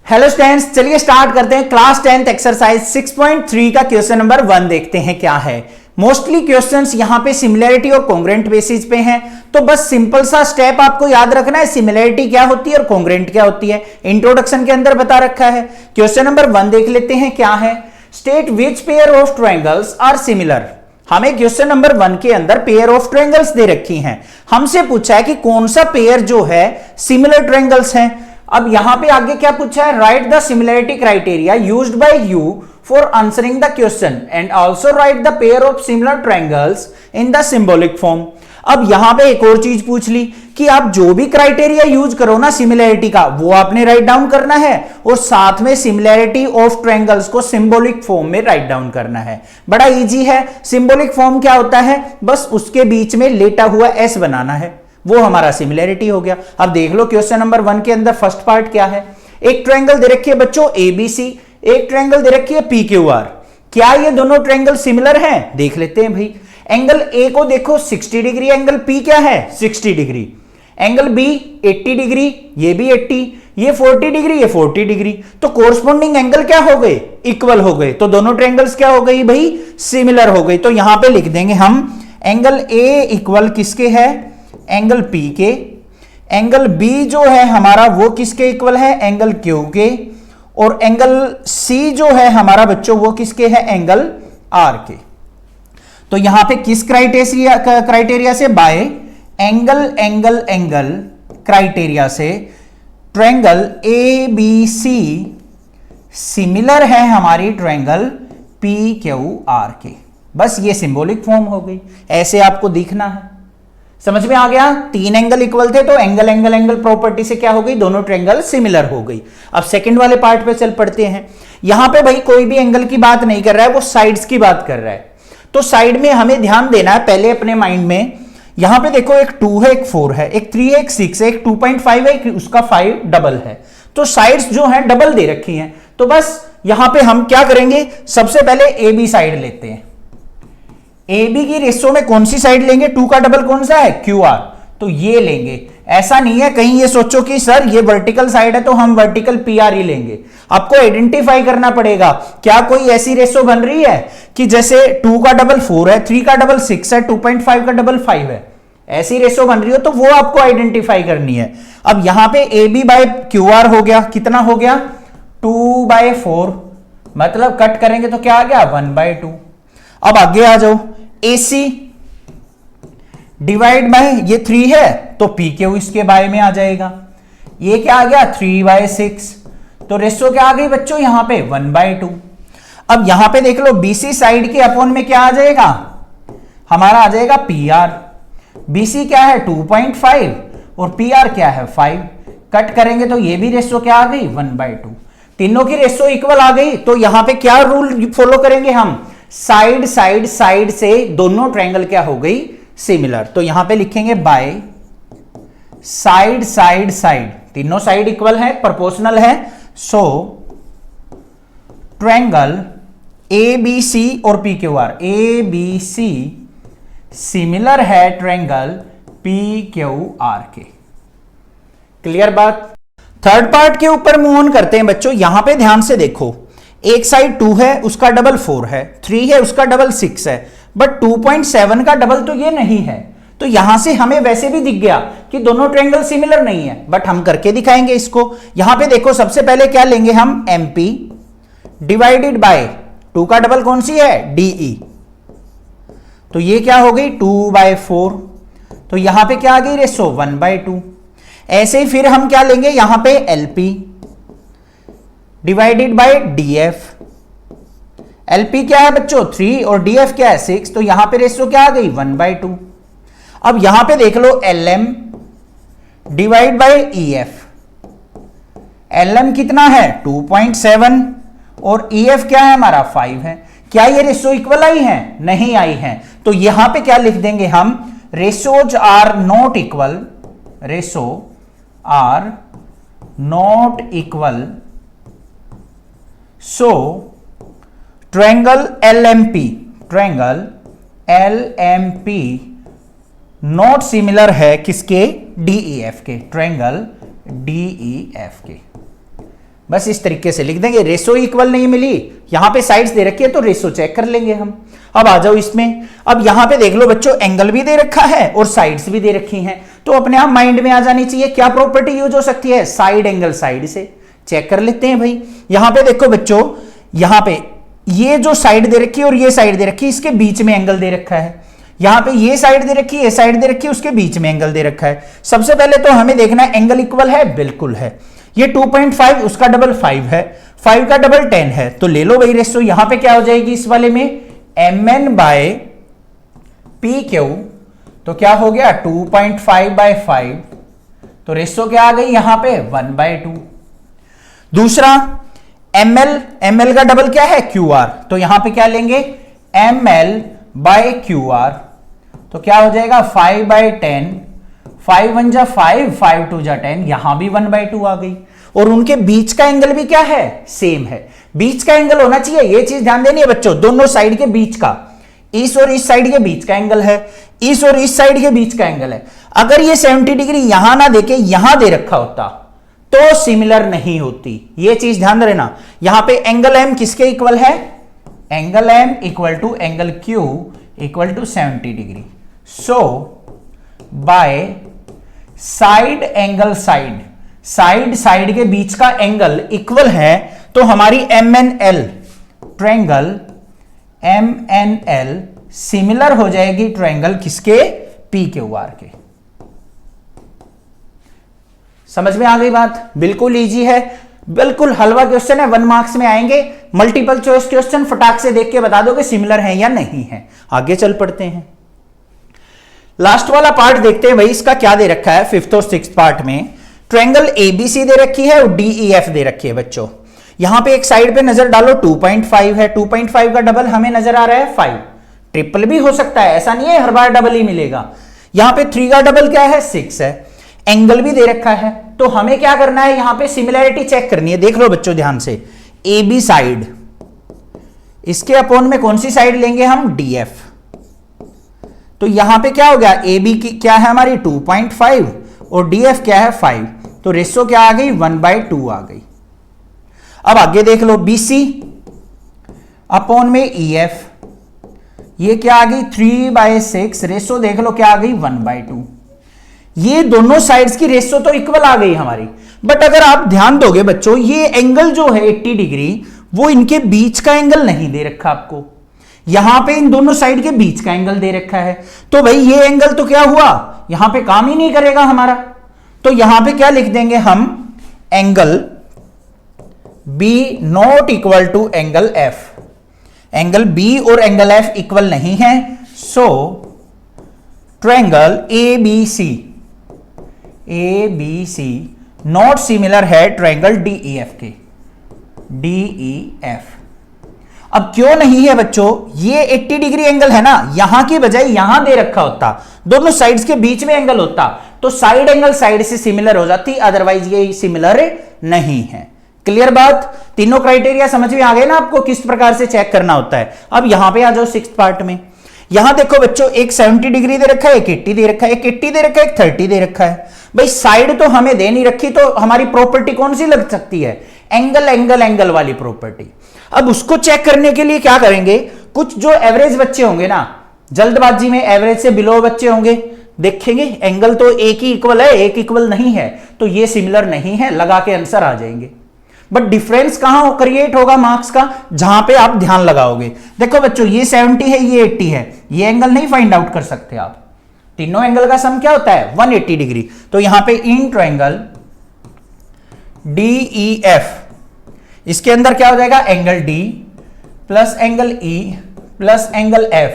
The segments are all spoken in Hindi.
हेलो स्टूडेंट्स, चलिए स्टार्ट करते हैं। क्लास 10th एक्सरसाइज 6.3 का क्वेश्चन नंबर 1 देखते हैं क्या है। मोस्टली क्वेश्चंस यहां पे सिमिलैरिटी और कॉन्ग्रेंट बेसिस पे हैं, तो बस सिंपल सा स्टेप आपको याद रखना है, सिमिलैरिटी क्या होती है और कॉन्ग्रेंट क्या होती है। इंट्रोडक्शन के अंदर बता रखा है। क्वेश्चन नंबर 1 देख लेते हैं क्या है। State which pair of triangles are similar. हमें क्वेश्चन नंबर 1 के अंदर पेयर ऑफ ट्रायंगल्स दे रखी हैं। हमसे पूछा है कि कौन सा पेयर जो है सिमिलर ट्रायंगल्स हैं। अब यहां पे आगे क्या पूछा है, right the similarity criteria used by you for answering the question and also right the pair of similar triangles in the symbolic form. अब यहां पे एक और चीज पूछ ली कि आप जो भी क्राइटेरिया यूज करो ना सिमिलैरिटी का, वो आपने राइट डाउन करना है और साथ में सिमिलैरिटी ऑफ ट्रायंगल्स को सिंबॉलिक फॉर्म में राइट डाउन करना है। बड़ा इजी है। सिंबॉलिक फॉर्म क्या होता है, बस उसके बीच में लेटा हुआ एस बनाना है, वो हमारा सिमिलैरिटी हो गया। अब देख लो क्वेश्चन नंबर 1 के अंदर फर्स्ट पार्ट क्या है। एक ट्रायंगल दे रखी है बच्चों एबीसी, एक ट्रायंगल दे रखी है पीक्यूआर। क्या ये दोनों ट्रायंगल सिमिलर हैं? देख लेते हैं भाई। एंगल ए को देखो 60 डिग्री, एंगल पी क्या है 60 डिग्री, एंगल बी 80 डिग्री, ये भी 80, ये 40 डिग्री, ये 40 डिग्री, तो कोरस्पॉन्डिंग एंगल क्या हो गए, इक्वल हो गए। तो दोनों ट्रायंगल्स क्या हो गई भाई, सिमिलर हो गई। तो यहां पे लिख देंगे हम एंगल ए इक्वल किसके है, एंगल पी के। एंगल बी जो है हमारा वो किसके इक्वल है, एंगल क्यू के। और एंगल सी जो है हमारा बच्चों वो किसके है, एंगल आर के। तो यहां पे किस क्राइटेरिया से, by angle angle angle criteria से triangle A B C similar है हमारी ट्रायंगल पी क्यू आर के। बस ये सिंबॉलिक फॉर्म हो गई, ऐसे आपको दिखना है। समझ में आ गया। 3 एंगल इक्वल थे तो एंगल एंगल एंगल प्रॉपर्टी से क्या हो गई, दोनों ट्रायंगल सिमिलर हो गई। अब सेकंड वाले पार्ट पे चल पड़ते हैं। यहां पे भाई कोई भी एंगल की बात नहीं कर रहा है, वो साइड्स की बात कर रहा है। तो साइड में हमें ध्यान देना है पहले अपने माइंड में। यहां पे देखो एक 2 है, एक 4 है, एक 3 है, एक 6 है, एक 2.5 है, एक उसका 5 डबल है। तो साइड्स जो है डबल दे रखी हैं। तो बस यहां पे हम क्या करेंगे, सबसे पहले ए बी साइड लेते हैं। ए बी की रेशो में कौन सी साइड लेंगे, 2 का डबल कौन सा है, क्यू आर, तो ये लेंगे। ऐसा नहीं है कहीं ये सोचो कि सर ये वर्टिकल साइड है तो हम वर्टिकल पी आर ही लेंगे। आपको आइडेंटिफाई करना पड़ेगा क्या कोई ऐसी रेशो बन रही है कि जैसे 2 का डबल 4 है, 3 का डबल 6 है, 2.5 का डबल 5 है, ऐसी रेशो बन रही हो तो वो आपको आइडेंटिफाई करनी है। अब यहां पे A B by Q R हो गया, कितना हो गया 2/4, मतलब कट करेंगे तो क्या आ गया 1/2। अब आगे आ जाओ, AC डिवाइड बाय ये 3 है तो पी क्यू इसके बाय में आ जाएगा। ये क्या आ गया 3/6, तो रेशो क्या आ गई बच्चों यहां पे 1/2। अब यहां पे देख लो BC साइड के अपॉन में क्या आ जाएगा, हमारा आ जाएगा PR। BC क्या है 2.5 और PR क्या है 5। कट करेंगे तो ये भी रेशो क्या आ गई 1/2। तीनों की रेशो इक्वल आ गई। तो यहां पे क्या रूल फॉलो करेंगे हम, साइड साइड साइड से दोनों ट्रायंगल क्या हो गई सिमिलर। तो यहां पे लिखेंगे बाय साइड साइड साइड, तीनों साइड इक्वल है, प्रोपोर्शनल है। सो ट्रायंगल ABC और PQR, ABC सिमिलर है ट्रायंगल PQR के। क्लियर बात। थर्ड पार्ट के ऊपर मूव ऑन करते हैं बच्चों। यहां पे ध्यान से देखो, एक साइड 2 है उसका डबल 4 है, 3 है उसका डबल 6 है, बट 2.7 का डबल तो ये नहीं है। तो यहां से हमें वैसे भी दिख गया कि दोनों ट्रायंगल सिमिलर नहीं है, बट हम करके दिखाएंगे इसको। यहां पे देखो सबसे पहले क्या लेंगे हम, MP डिवाइडेड बाय 2 का डबल कौन सी है DE, तो ये क्या हो गई 2/4। तो यहां पे क्या आ गई रेशो 1/2। ऐसे ही फिर हम क्या लेंगे यहां पे LP divided by DF। LP क्या है बच्चों 3 और DF क्या है 6, तो यहां पे रेशो क्या आ गई 1/2। अब यहां पे देख लो LM divide by EF। LM कितना है 2.7 और EF क्या है हमारा 5 है। क्या ये रेशो इक्वल आई है, नहीं आई है। तो यहां पे क्या लिख देंगे हम, ratios are not equal, ratio are not equal, so triangle LMP, triangle LMP not similar है किसके, DEF के, ट्रायंगल DEF के। बस इस तरीके से लिख देंगे। रेशो इक्वल नहीं मिली, यहां पे साइड्स दे रखी है तो रेशो चेक कर लेंगे हम। अब आ जाओ इसमें, अब यहां पे देख लो बच्चों, एंगल भी दे रखा है और साइड्स भी दे रखी हैं, तो अपने आप माइंड में आ जानी चाहिए क्या प्रॉपर्टी यूज हो सकती है, साइड एंगल साइड से। चेक कर लेते हैं भाई। यहां पे देखो बच्चों, यहां पे ये जो साइड दे रखी है और ये साइड दे रखी है, इसके बीच में एंगल दे रखा है। यहां पे ये साइड दे रखी है, ये साइड दे रखी है, उसके बीच में एंगल दे रखा है। सबसे पहले तो हमें देखना है एंगल इक्वल है, बिल्कुल है। ये 2.5, उसका डबल 5 है, 5 का डबल 10 है, तो ले लो भाई रेशो। यहां पे क्या हो जाएगी इस वाले में, mn बाय पी क्यू, तो क्या हो गया 2.5 बाय 5, तो रेशो क्या आ गई यहां पे 1/2। दूसरा ml का डबल क्या है QR, तो यहां पे क्या लेंगे ml बाय QR, तो क्या हो जाएगा 5/10, 5 1 जा 5, 5 2 जा 10, यहां भी 1/2 आ गई। और उनके बीच का एंगल भी क्या है, सेम है। बीच का एंगल होना चाहिए, ये चीज ध्यान देनी है बच्चों, दोनों साइड के बीच का, इस और इस साइड के बीच का एंगल है, इस और इस साइड के बीच का एंगल है। अगर ये 70 डिग्री यहां ना देके यहां दे रखा होता तो सिमिलर नहीं होती, ये चीज ध्यान देना। यहां पे एंगल m किसके इक्वल है, angle m equal to angle q equal to 70 degree. So by side angle side, side side के बीच का एंगल इक्वल है, तो हमारी MNL ट्रायंगल MNL सिमिलर हो जाएगी ट्रायंगल किसके, PQR के। समझ में आ गई बात, बिल्कुल इजी है, बिल्कुल हलवा क्वेश्चन है, 1 मार्क्स में आएंगे। मल्टीपल चॉइस क्वेश्चन फटाक से देख के बता दो कि सिमिलर है या नहीं है। आगे चल पड़ते हैं, लास्ट वाला पार्ट देखते हैं भाई, इसका क्या दे रखा है 5th और 6th पार्ट में। ट्रायंगल ABC दे रखी है और DEF दे रखी है बच्चों। यहां पे एक साइड पे नजर डालो 2.5 है, 2.5 का डबल हमें नजर आ रहा है 5, ट्रिपल भी हो सकता है, ऐसा नहीं है हर बार डबल ही मिलेगा। यहां पे 3 का डबल क्या है 6 है, एंगल भी दे रखा है, तो हमें क्या करना है यहां पे सिमिलैरिटी चेक करनी है। देख लो बच्चों ध्यान से, AB साइड, इसके अपोन में कौन सी साइड लेंगे हम, DF। तो यहां पे क्या हो गया, AB की क्या है हमारी 2.5 और DF क्या है 5, तो रेशो क्या आ गई 1/2 आ गई। अब आगे देख लो BC अपोन में EF, ये क्या आ गई 3/6, रेशो देख लो क्या आ गई 1/2। ये दोनों साइड्स की रेशो तो इक्वल आ गई हमारी, बट अगर आप ध्यान दोगे बच्चों, ये एंगल जो है 80 डिग्री, वो इनके बीच का एंगल नहीं दे रखा आपको, यहां पे इन दोनों साइड के बीच का एंगल दे रखा है। तो भाई ये एंगल तो क्या हुआ, यहां पे काम ही नहीं करेगा हमारा, तो यहां पे क्या लिख देंगे हम, angle B not equal to angle F। Angle B और एंगल F इक्वल नहीं है, so triangle ABC not similar है ट्रायंगल DEF के, DEF। अब क्यों नहीं है बच्चों, ये 80 डिग्री एंगल है ना, यहां की बजाय यहां दे रखा होता, दोनों साइड्स के बीच में एंगल होता, तो साइड एंगल साइड से सिमिलर हो जाती, अदरवाइज ये सिमिलर नहीं है। क्लियर बात, तीनों क्राइटेरिया समझ में आ गए ना आपको, किस प्रकार से चेक करना होता है। अब यहां पे आ जाओ 6th पार्ट में, यहां देखो बच्चों, एक 70 डिग्री दे रखा है, एक 80 दे रखा है, एक 80 दे रखा है, एक 30 दे रखा है। भाई साइड तो हमें दे नहीं रखी, तो हमारी प्रॉपर्टी कौन सी लग सकती है, एंगल एंगल एंगल वाली प्रॉपर्टी। अब उसको चेक करने के लिए क्या करेंगे, कुछ जो एवरेज बच्चे होंगे ना, जल्दबाजी में एवरेज से बिलो बच्चे होंगे, देखेंगे एंगल तो एक ही इक्वल है, एक इक्वल नहीं है, तो ये सिमिलर नहीं है, लगा के आंसर आ जाएंगे। बट डिफरेंस कहां क्रिएट होगा मार्क्स का, जहां पे आप ध्यान लगाओगे। देखो बच्चों, ये 70 है, ये 80 है, ये एंगल नहीं फाइंड आउट कर सकते आप, तीनों एंगल का सम क्या होता है 180 डिग्री। तो यहां पे इन ट्रायंगल DEF, इसके अंदर क्या हो जाएगा, angle D plus angle E plus angle F,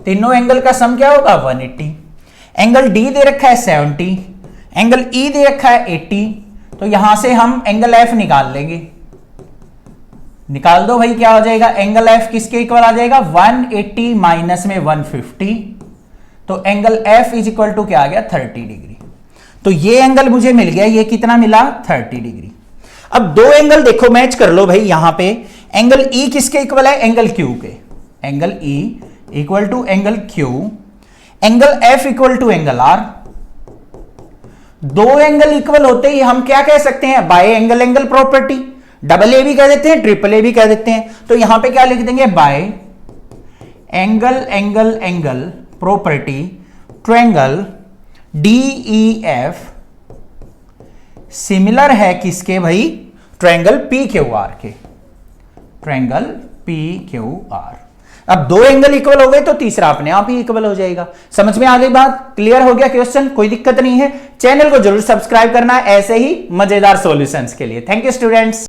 तीनों एंगल का सम क्या होगा 180। एंगल D दे रखा है 70, एंगल E दे रखा है 80, तो यहां से हम एंगल F निकाल लेंगे, निकाल दो भाई, क्या हो जाएगा, एंगल F किसके इक्वल आ जाएगा 180 माइनस में 150, तो angle F is equal to क्या आ गया 30 डिग्री। तो ये एंगल मुझे मिल गया, ये कितना मिला 30 डिग्री। अब दो एंगल देखो मैच कर लो भाई, यहां पे एंगल E किसके इक्वल है, एंगल Q के, angle E equal to angle Q, angle F equal to angle R। दो एंगल इक्वल होते ही हम क्या कह सकते हैं, by angle angle property, double A भी कह देते हैं, ट्रिपल ए भी कह देते हैं। तो यहां पे क्या लिख देंगे, bye angle angle angle property triangle DEF similar है किसके भाई, ट्रायंगल PQR के, ट्रायंगल PQR। अब दो एंगल इक्वल हो गए तो तीसरा अपने आप ही इक्वल हो जाएगा। समझ में आ गई बात, क्लियर हो गया क्वेश्चन, कोई दिक्कत नहीं है। चैनल को जरूर सब्सक्राइब करना ऐसे ही मजेदार सॉल्यूशंस के लिए। Thank you students.